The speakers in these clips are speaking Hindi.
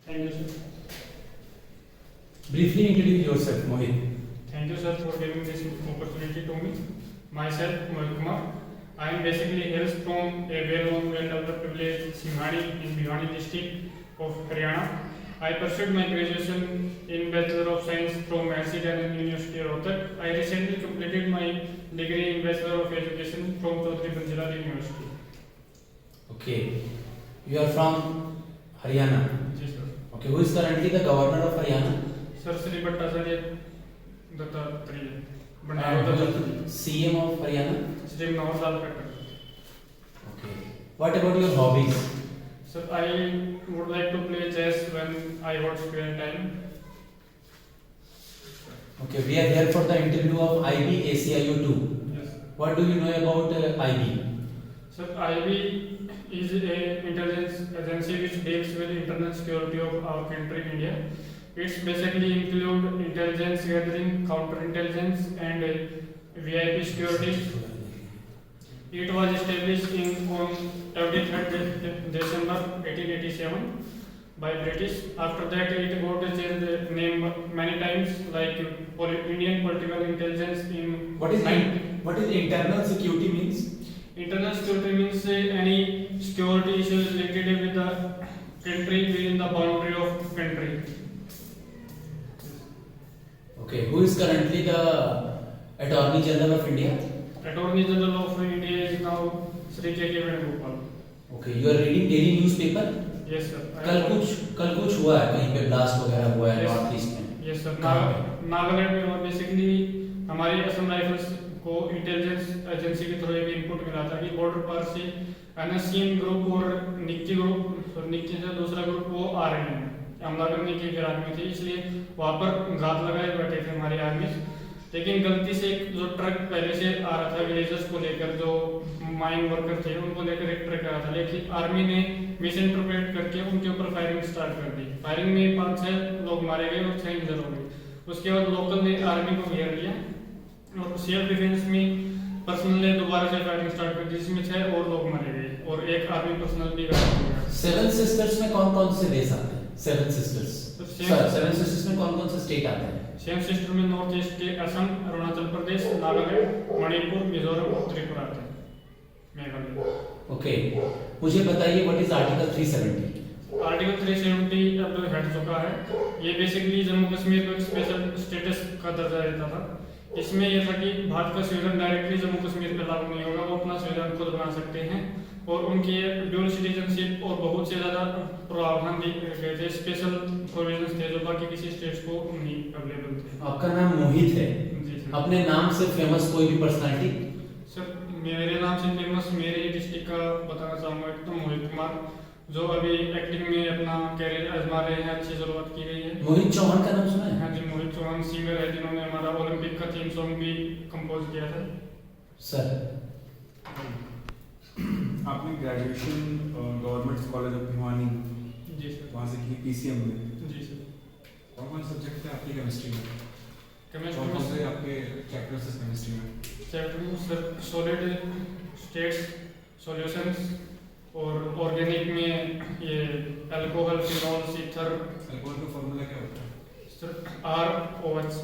Thank you, sir. Briefly introduce yourself, Mohit. Thank you, sir, for giving this opportunity to me. Myself, Mohit Kumar. I am basically hails from a well-known, well-developed village, Singhani, in Bhiwani district of Haryana. I pursued my graduation in Bachelor of Science from Mahasi Dyanan University, Rohtak. I recently completed my degree in Bachelor of Education from Chaudhary Banjalal University. Okay. You are from Haryana. Yes, sir. Okay. Who is currently the governor of Haryana? Sir, Sri Bhattacharya Dattatreya. And who is CM of Haryana? Sri Manohar Lal Khattar. Okay. What about your hobbies? Sir, I would like to play chess when I got spare time. Okay. We are here for the interview of IB ACIO 2. Yes. What do you know about IB? Sir, IB is a intelligence agency which deals with internal security of our country, India. It's basically include intelligence gathering, counterintelligence, and VIP security. It was established on 23rd December 1887 by British. After that, it got changed name many times, like Indian Political Intelligence in. What is internal security means? Internal security means any security issues related with the country within the boundary of country. Okay. Who is currently the Attorney General of India? Attorney General of India is now Sri K.K. Venugopal. Okay. You are reading daily newspaper? Yes, sir. कल कुछ हुआ है कहीं पे ब्लास्ट वगैरह हुआ है Yes. नॉर्थ ईस्ट में? यस सर, कहाँ पे? नागालैंड में। और बेसिकली हमारी असम राइफल्स को इंटेलिजेंस एजेंसी के थ्रू एक इनपुट मिला था कि बॉर्डर पार से एनएससीएन ग्रुप और निक्की से दूसरा ग्रुप वो आ रहे हैं, हमला करने की फिराक में थे, इसलिए वहाँ पर घात लगाए बैठे थे हमारी आर्मी। लेकिन गलती से एक जो ट्रक पहले से आ रहा था विलेजर्स को लेकर, जो माइन वर्कर थे उनको लेकर एक ट्रक आ रहा था, लेकिन आर्मी ने मिस इंटरप्रेट करके उनके ऊपर फायरिंग स्टार्ट कर दी। फायरिंग में 5-6 लोग मारे गए और 6 इंजर हो गए। उसके बाद लोकल ने आर्मी को घेर लिया और सेल्फ डिफेंस में पर्सनल ने दोबारा से फायरिंग स्टार्ट कर दी, जिसमें 6 और लोग मारे गए और एक आर्मी पर्सनल भी घायल हो गया। सेवन सिस्टर्स में कौन कौन से देश आते हैं? सेवन सिस्टर्स सेवन सिस्टर्स में कौन कौन से स्टेट आते हैं? सेवन सिस्टर में नॉर्थ ईस्ट के असम, अरुणाचल प्रदेश, नागालैंड, मणिपुर, मिजोरम और त्रिपुरा आते हैं, मेघालय। ओके। मुझे बताइए व्हाट इज आर्टिकल 370? आर्टिकल 370 अब हट चुका है। ये बेसिकली जम्मू कश्मीर को एक स्पेशल स्टेटस का दर्जा देता था। इसमें यह था कि भारत का संविधान डायरेक्टली जम्मू कश्मीर पर लागू नहीं होगा, वो अपना संविधान खुद बना सकते हैं और उनकी ड्यूल सिटीजनशिप और बहुत से ज़्यादा प्रावधान दिए गए थे, स्पेशल प्रोविजंस थे जो बाकी किसी स्टेट्स को नहीं अवेलेबल थे। आपका नाम मोहित है। जी सर। अपने नाम से फेमस कोई भी पर्सनालिटी? सर, मेरे नाम से फेमस मेरे ही डिस्ट्रिक्ट का बताना चाहूँगा, एक तो मोहित कुमार, जो अभी एक्टिंग में अपना कैरियर आजमा रहे हैं, अच्छी शुरुआत की गई है। मोहित चौहान का नाम सुना है? हाँ जी, मोहित चौहान सिंगर है जिन्होंने हमारा ओलंपिक का थीम सॉन्ग भी कंपोज किया था। सर, आपने graduation government college of Bhiwani जी सर। वहाँ से की पीसीएम में। जी सर। कौन कौन सब्जेक्ट थे आपकी केमिस्ट्री में? केमिस्ट्री कौन कौन से में आपके चैप्टर्स हैं केमिस्ट्री में? चैप्टर में सर सॉलिड स्टेट्स, सॉल्यूशंस और ऑर्गेनिक में ये अल्कोहल, फिनॉल, ईथर। अल्कोहल का फॉर्मूला क्या होता है? Sir ROH,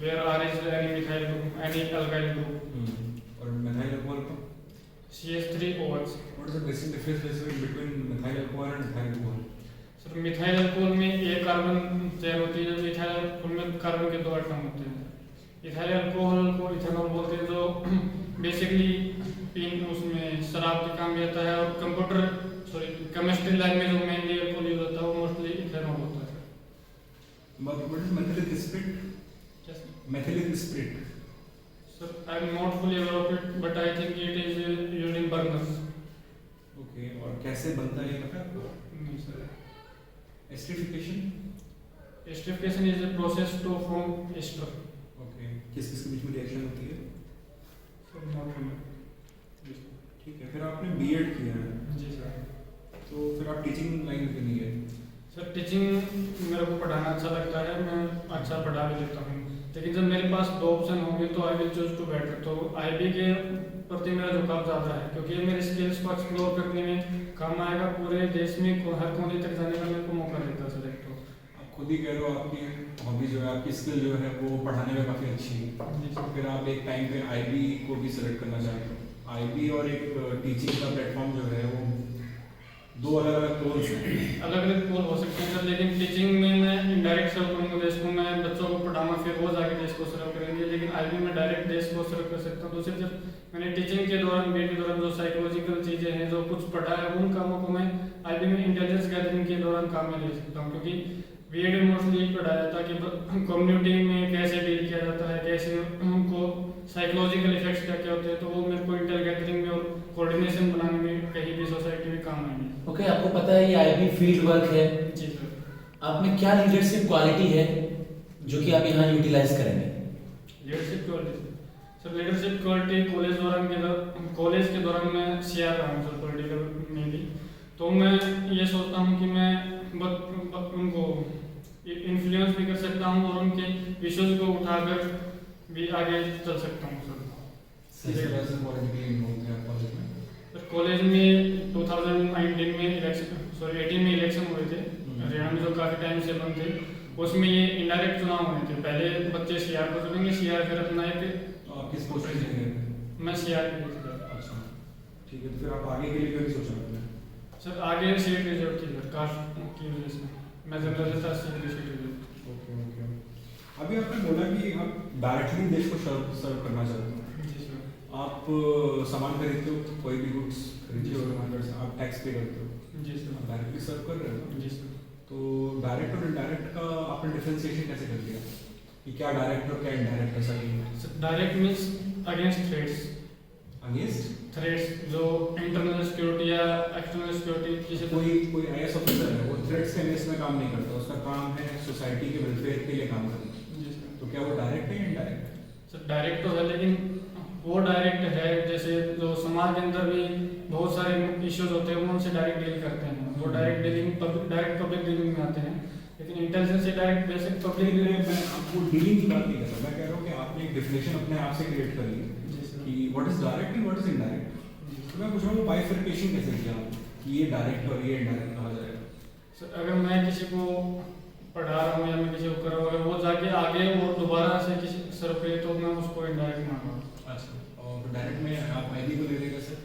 where R is any methyl group, any alkyl group। और मिथाइल अल्कोहल का? CH3OH। What is the basic difference between methyl alcohol and methyl alcohol? Sir, methyl alcohol में एक कार्बन चेन होती है, जबकि इथाइल अल्कोहल में कार्बन के 2 एटम होते हैं। इथाइल अल्कोहल को इथेनॉल बोलते हैं, जो बेसिकली पीन उसमें शराब के काम में आता है और केमिस्ट्री लाइन में जो मेनली अल्कोहल यूज होता है वो मोस्टली इथेनॉल होता है। What is methylic spirit? Yes, Methylic spirit. sir, I am not fully aware of it, but I think it is used in burners। Okay, और कैसे बनता है ये पता है आपको? नहीं sir. Esterification? Esterification is a process to form ester। Okay, किस किस के बीच में रिएक्शन होती है? Sir, not fully। ठीक है, फिर आपने बीएड किया है जी सर। तो फिर आप टीचिंग लाइन में क्यों नहीं गए? सर, टीचिंग मेरे को पढ़ाना अच्छा लगता है, मैं अच्छा पढ़ा भी लेता हूँ, लेकिन जब मेरे पास 2 ऑप्शन होंगे तो I will choose to better. तो IB के प्रति मेरा झुकाव ज़्यादा है, क्योंकि ये मेरे स्किल्स को एक्सप्लोर करने में काम आएगा। पूरे देश में हर कोने तक जाने का मेरे को मौका देता है सब्जेक्ट। खुद ही कह रहे हो आपकी हॉबी जो है, आपकी स्किल जो है वो पढ़ाने में काफ़ी अच्छी है। जी सर। फिर आप एक टाइम पे आईबी को भी सिलेक्ट करना चाहते हो। आईबी और एक टीचिंग का प्लेटफॉर्म जो है वो दो अलग अलग गोल्स हैं। अलग अलग गोल हो सकते हैं सर, लेकिन टीचिंग में मैं इनडायरेक्ट सर्व करूँगा देश को, मैं बच्चों को पढ़ाऊंगा, फिर वो जाके देश को सर्व करेंगे। लेकिन आईबी में डायरेक्ट देश को सर्व कर सकता हूँ। दूसरी तरफ मैंने टीचिंग के दौरान, बीएड के दौरान जो साइकोलॉजिकल चीज़ें हैं, जो कुछ पढ़ा है, उन कामों को मैं आईबी में इंटेलिजेंस गैदरिंग के दौरान काम में ले सकता हूँ। क्योंकि बीएड में मोस्टली पढ़ाया जाता है कि कम्युनिटी में कैसे डील किया जाता है, कैसे उनको साइकोलॉजिकल इफेक्ट्स क्या क्या होते हैं, तो वो मेरे को इंटेल गैदरिंग में और कोऑर्डिनेशन बनाने में कहीं भी सोसाइटी में काम आएंगे। ओके, आपको पता है ये आईबी फील्ड वर्क है, जी सर। आप में क्या लीडरशिप क्वालिटी है जो कि आप यहाँ यूटिलाइज करेंगे? Leadership quality sir, leadership quality college के दौरान मैं सीआर रहा हूँ सर, पॉलिटिकल में भी। तो मैं ये सोचता हूँ कि मैं उनको इन्फ्लुएंस भी कर सकता हूँ और उनके इश्यूज को उठाकर भी आगे चल सकता हूँ सर। किस तरह से पॉलिटिकली इन्वॉल्व थे आप कॉलेज में? सर कॉलेज में 2019 में इलेक्शन में इलेक्शन हुए थे हरियाणा में, जो काफ़ी टाइम से बंद थे। उसमें ये इनडायरेक्ट चुनाव हुए थे। पहले बच्चे सीआर को चुनेंगे, सीआर फिर अपना एक किस पोस्ट पे जाएंगे? मैं सीआर के लिए था। अच्छा, ठीक है। तो फिर आप आगे के लिए क्या सोचा आपने? सर आगे सीट रिजर्व थी सर, कास्ट की वजह से मैं जनरल था, सीट रिजर्व। Okay okay. अभी आपने बोला कि आप डायरेक्टली देश को सर्व करना चाहते हो। जी सर। आप सामान खरीदते हो, कोई भी गुड्स खरीदते हो मार्केट से, आप टैक्स पे करते हो, जी सर। आप डायरेक्टली सर्व कर रहे हो। जी सर। तो डायरेक्ट और इनडायरेक्ट का आपने डिफरेंशिएशन कैसे कर दिया कि क्या डायरेक्ट और क्या इनडायरेक्ट ऐसा ही है? Direct means against threats, against threats जो इंटरनल सिक्योरिटी या एक्सटर्नल सिक्योरिटी किसी को। कोई आईएएस ऑफिसर है, वो थ्रेट्स के बेस में काम नहीं करता, उसका काम है सोसाइटी के वेलफेयर के लिए काम करना। जी सर। तो क्या वो डायरेक्ट है या इनडायरेक्ट? सर डायरेक्ट तो है, लेकिन वो डायरेक्ट है जैसे जो समाज के अंदर भी बहुत सारे इश्यूज होते हैं, वो उनसे डायरेक्ट डील करते हैं, वो डायरेक्ट पब्लिक डीलिंग में आते हैं। लेकिन इंटेलिजेंस से डायरेक्ट बेसिक पब्लिक मैं आपको डीलिंग की बात नहीं कर रहा, मैं कह रहा हूँ कि आपने एक डेफिनेशन अपने आप से क्रिएट कर ली कि what is direct and what is indirect. तो मैं पूछ रहा हूँ बाइफरकेशन कैसे किया कि ये डायरेक्ट और ये इनडायरेक्ट कहा जाएगा? सर अगर मैं किसी को पढ़ा रहा हूँ या मैं किसी को कर रहा हूँ, अगर वो जाके आगे और दोबारा से किसी सर्व करे तो मैं उसको इनडायरेक्ट मानूंगा। अच्छा, और डायरेक्ट में आप आईडी को ले लेंगे सर?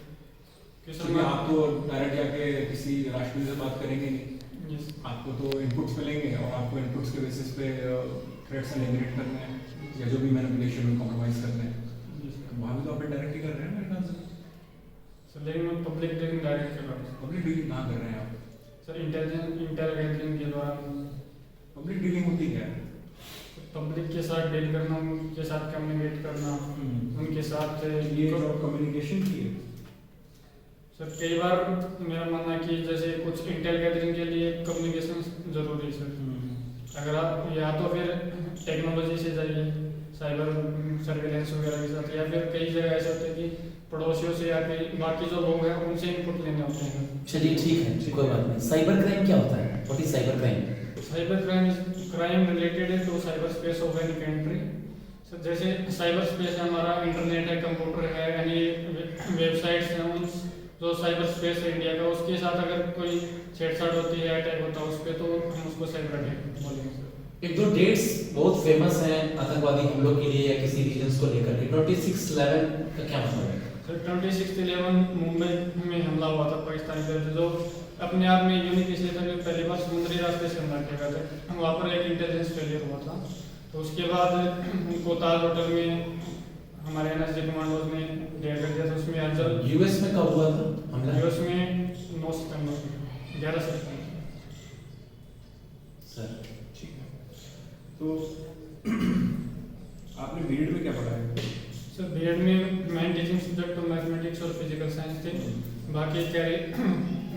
क्योंकि आप तो डायरेक्ट जाके किसी राष्ट्रपति से बात करेंगे नहीं, Yes. आपको तो इनपुट्स मिलेंगे और आपको इनपुट्स के बेसिस पे थ्रेट्स एलिमिनेट करने हैं या जो भी मैनिपुलेशन में कॉम्प्रोमाइज करने हैं। Yes. वहाँ भी तो आप डायरेक्ट ही कर रहे हैं मेरे ख्याल से। सर लेकिन मैं पब्लिक डीलिंग डायरेक्ट कर रहा हूँ पब्लिक डीलिंग कहाँ कर रहे हैं आप? सर। इंटेल गैदरिंग के दौरान पब्लिक डीलिंग होती क्या है? पब्लिक के साथ डील करना, उनके साथ कम्युनिकेट करना, उनके साथ ये जो कम्युनिकेशन की है सर कई बार मेरा मानना है कि जैसे कुछ इंटेल गैदरिंग के लिए कम्युनिकेशन जरूरी है सर। अगर आप या तो फिर टेक्नोलॉजी से जाइए, साइबर सर्वेलेंस वगैरह के साथ, या फिर कई जगह ऐसे होते हैं कि पड़ोसियों से या फिर बाकी जो लोग हैं उनसे इनपुट लेने होते हैं। चलिए ठीक है, कोई बात नहीं। साइबर क्राइम क्या होता है? What is cyber crime? Cyber crime related है to cyber space of any country. Sir जैसे साइबर स्पेस है हमारा, इंटरनेट है, कंप्यूटर है, यानी वेबसाइट्स हैं, उन जो साइबर स्पेस है इंडिया का, उसके साथ अगर कोई छेड़छाड़ होती है, अटैक होता है उस पर, तो हम उसको साइबर अटैक बोलेंगे सर। एक दो डेट्स बहुत फेमस हैं आतंकवादी हमलों के लिए या किसी रीजन को लेकर के। 26/11 का क्या मतलब है? सर 26/11 मुंबई में हमला हुआ था पाकिस्तानी तरफ से, जो अपने आप में यूनिक इसलिए था कि पहली बार समुद्री रास्ते से हमला किया गया था। वहाँ पर एक इंटेलिजेंस फेलियर हुआ था, तो उसके बाद उनको ताज होटल में हमारे एनएसजी कमांडोज ने डेयर कर दिया था। उसमें अफजल यूएस में कब हुआ था हमला? यूएस में 9 सितंबर 11 सितंबर। सर ठीक है। तो आपने बीएड में क्या पढ़ा है? सर बीएड में मेन टीचिंग सब्जेक्ट तो मैथमेटिक्स और फिजिकल साइंस थे, बाकी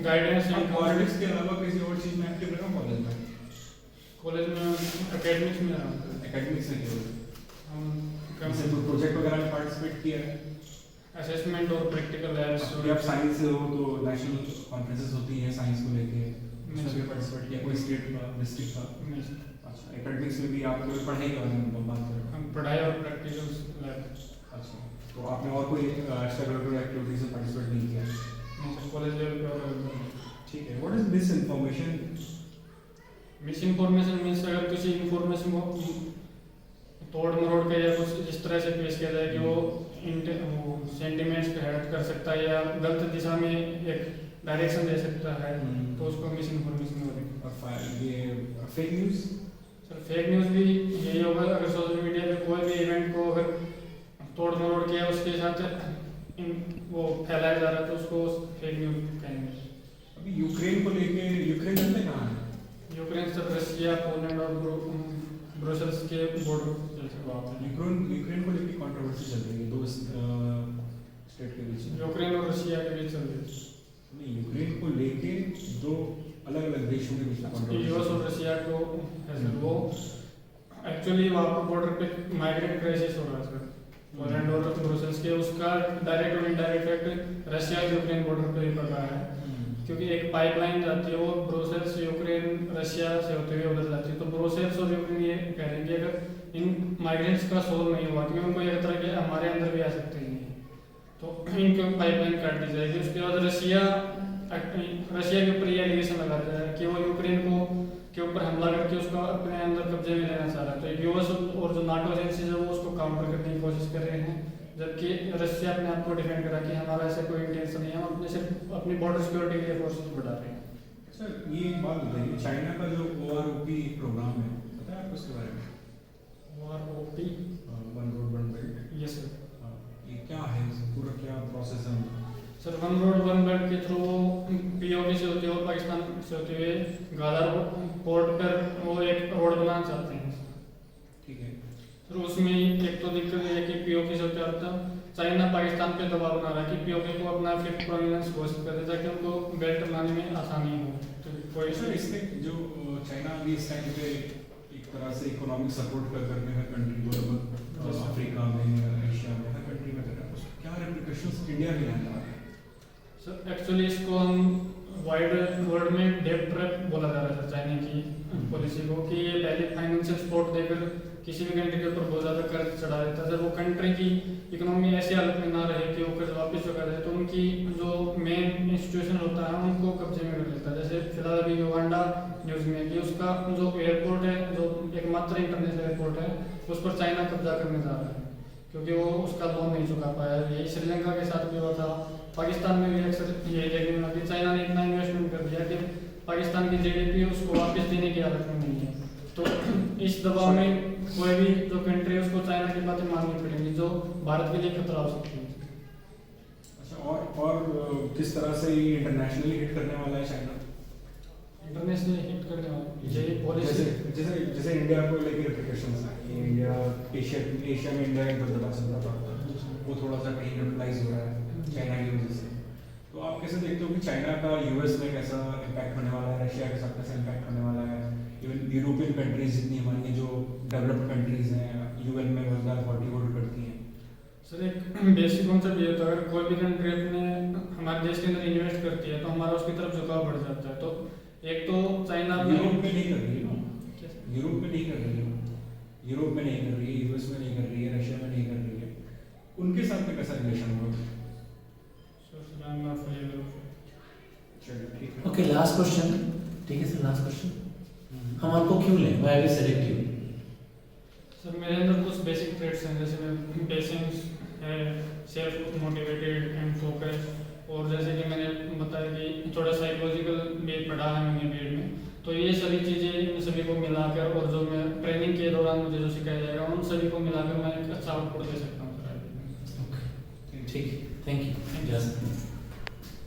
गाइडेंस आप पॉलिटिक्स के अलावा किसी और चीज में एक्टिव रहे हो कॉलेज में? कॉलेज में एकेडमिक्स में रहा हूँ। एकेडमिक्स में क्यों? हम जैसे कोई प्रोजेक्ट वगैरह में पार्टिसिपेट किया है? असेसमेंट और प्रैक्टिकल लैब्स। अभी आप साइंस से हो तो नेशनल कॉन्फ्रेंसेस होती हैं साइंस को लेके, उसमें भी पार्टिसिपेट किया? कोई स्टेट का, डिस्ट्रिक्ट का? अच्छा, एकेडमिक्स में भी आप पढ़ाई के बारे में बात कर रहे हो? हम पढ़ाई और प्रैक्टिकल लैब। अच्छा, तो आपने और कोई एक्स्ट्रा करिकुलर एक्टिविटीज में पार्टिसिपेट नहीं किया? नहीं सर, कॉलेज लेवल पे और ठीक है। What is miss information miss information means अगर किसी इन्फॉर्मेशन को तोड़ मरोड़ के या कुछ इस तरह से पेश किया जाए कि वो सेंटिमेंट्स पे हर्ट कर सकता है या गलत दिशा में एक डायरेक्शन दे सकता है, तो उसको मिस इन्फॉर्मेशन बोलेंगे। और ये fake news, sir fake news भी यही होगा, अगर सोशल मीडिया पे कोई भी इवेंट को अगर तोड़ मरोड़ के उसके साथ वो फैलाया जा रहा है तो उसको फेक न्यूज़ कहेंगे। अभी यूक्रेन को लेके, यूक्रेन जानते हैं कहाँ है? यूक्रेन सर रशिया, पोलैंड और ब्रुसेल्स के बॉर्डर यूक्रेन को लेके कंट्रोवर्सी चल रही है दो स्टेट के बीच में। यूक्रेन और रशिया के बीच चल रही है। नहीं, यूक्रेन को लेके दो अलग अलग देशों के बीच में यूएस कंट्रोवर्सी। और रशिया को है सर, वो एक्चुअली वहाँ पर बॉर्डर पे माइग्रेंट क्राइसिस हो रहा है सर, पोलैंड और ब्रुसेल्स के, उसका डायरेक्ट और इनडायरेक्ट इफेक्ट रशिया और यूक्रेन बॉर्डर पे भी पड़ रहा है, क्योंकि एक पाइपलाइन जाती है वो ब्रुसेल्स यूक्रेन रशिया से होते हुए उधर जाती है। तो ब्रुसेल्स और यूक्रेन ये कह रहे हैं कि अगर इन माइग्रेंट्स का सोल्व नहीं हुआ, क्योंकि उनको एक तरह के हमारे अंदर भी आ सकते हैं, तो इनकी पाइपलाइन काट दी जाएगी। उसके बाद रशिया के ऊपर ये एलिगेशन लगा दिया है कि वो यूक्रेन को के ऊपर हमला करके उसका अपने अंदर कब्जे में लेना चाह रहा है। तो यूएस और जो नाटो एजेंसीज है वो उसको काउंटर करने की कोशिश कर रहे हैं, जबकि रशिया अपने आप को डिफेंड करा कि हमारा ऐसा कोई इंटेंशन नहीं है, हम अपने सिर्फ अपनी बॉर्डर सिक्योरिटी के लिए फोर्सेस बढ़ा रहे हैं। सर ये एक बात बताइए, चाइना का जो OROP प्रोग्राम है, पता है आपको उसके बारे में? OROP, one road one belt, yes sir. ये क्या है, पूरा क्या प्रोसेस है? Sir one road one belt के थ्रू पीओके से होते हुए पाकिस्तान से होते हुए गादार पोर्ट पर वो एक रोड बनाना चाहते हैं। ठीक है। सर उसमें एक तो दिक्कत है कि पीओके से होते होता चाइना पाकिस्तान पे दबाव बना रहा है कि पीओके को अपना फिफ्थ प्रोविनेंस घोषित कर दे ताकि उनको बेल्ट बनाने में आसानी हो। तो कोई सर इसमें जो चाइना अभी इस टाइम पे एक तरह से इकोनॉमिक सपोर्ट कर करके हर कंट्री को, लगभग अफ्रीका में, एशिया में, हर कंट्री में कर रहा है, उसके क्या रिप्रिकॉशंस इंडिया के रहने वाले हैं? सर एक्चुअली इसको हम वाइड वर्ल्ड में डेट ट्रैप बोला जा रहा है चाइना की पॉलिसी को, कि ये पहले फाइनेंशियल सपोर्ट देकर किसी भी कंट्री के ऊपर बहुत ज़्यादा कर्ज चढ़ा देता है। जब वो कंट्री की इकोनॉमी ऐसी हालत में ना रहे कि वो कर्ज वापस चुका जाए तो उनकी जो मेन इंस्टीट्यूशन होता है उनको कब्जे में कर लेता है। जैसे फिलहाल अभी युगांडा न्यूज़ में कि उसका जो एयरपोर्ट है, जो एकमात्र इंटरनेशनल एयरपोर्ट है, उस पर चाइना कब्जा करने जा रहा है क्योंकि वो उसका लोन नहीं चुका पाया। यही श्रीलंका के साथ भी हुआ था, पाकिस्तान में भी अक्सर यही देखने में कि चाइना ने इतना इन्वेस्टमेंट कर दिया कि पाकिस्तान की GDP उसको वापस देने की हालत में नहीं है। तो इस दबाव में कोई भी जो कंट्री है उसको चाइना की बातें माननी पड़ेंगी, जो भारत के लिए खतरा हो सकती है। अच्छा, और किस तरह से ये इंटरनेशनली हिट करने वाला है चाइना? इंटरनेशनल हिट करने वाला यही पॉलिसी। जैसे जैसे इंडिया को लेकर रिप्रिकॉशंस हैं, ये इंडिया एशिया में इंडिया एक दबदबा चल रहा था, वो थोड़ा सा कहीं न्यूट्रलाइज हो रहा है चाइना की वजह से। तो आप कैसे देखते हो कि चाइना का यूएस में कैसा इम्पैक्ट होने वाला है, रशिया के साथ कैसा इम्पैक्ट होने वाला है, इवन यूरोपियन कंट्रीज जितनी हमारी जो डेवलप्ड कंट्रीज हैं UN में 40 वोट करती हैं? सर एक बेसिक कॉन्सेप्ट ये होता है, अगर कोई भी कंट्री अपने हमारे देश के अंदर इन्वेस्ट करती है तो हमारा उसकी तरफ झुकाव बढ़ जाता है। तो एक तो चाइना यूरोप में नहीं कर रही है ना, यूरोप में नहीं कर रही है, यूरोप में नहीं कर रही है, यूएस में नहीं कर रही है, रशिया में नहीं कर रही है, उनके साथ में कैसा रिलेशन होगा? चलिए ठीक है। Okay, last question. ठीक है सर, लास्ट क्वेश्चन। हम आपको क्यों लें? Why we select you? Sir मेरे अंदर कुछ बेसिक ट्रेट्स हैं, जैसे मैं पेशेंस है, सेल्फ मोटिवेटेड एंड फोकस, और जैसे कि मैंने बताया कि थोड़ा साइकोलॉजिकल भी पढ़ा है मैंने बीएड में। तो ये सभी चीज़ें इन सभी को मिलाकर और जो मैं ट्रेनिंग के दौरान मुझे जो सिखाया जाएगा उन सभी को मिलाकर मैं एक अच्छा आउटपुट दे सकता हूँ सर। ठीक है, थैंक यू।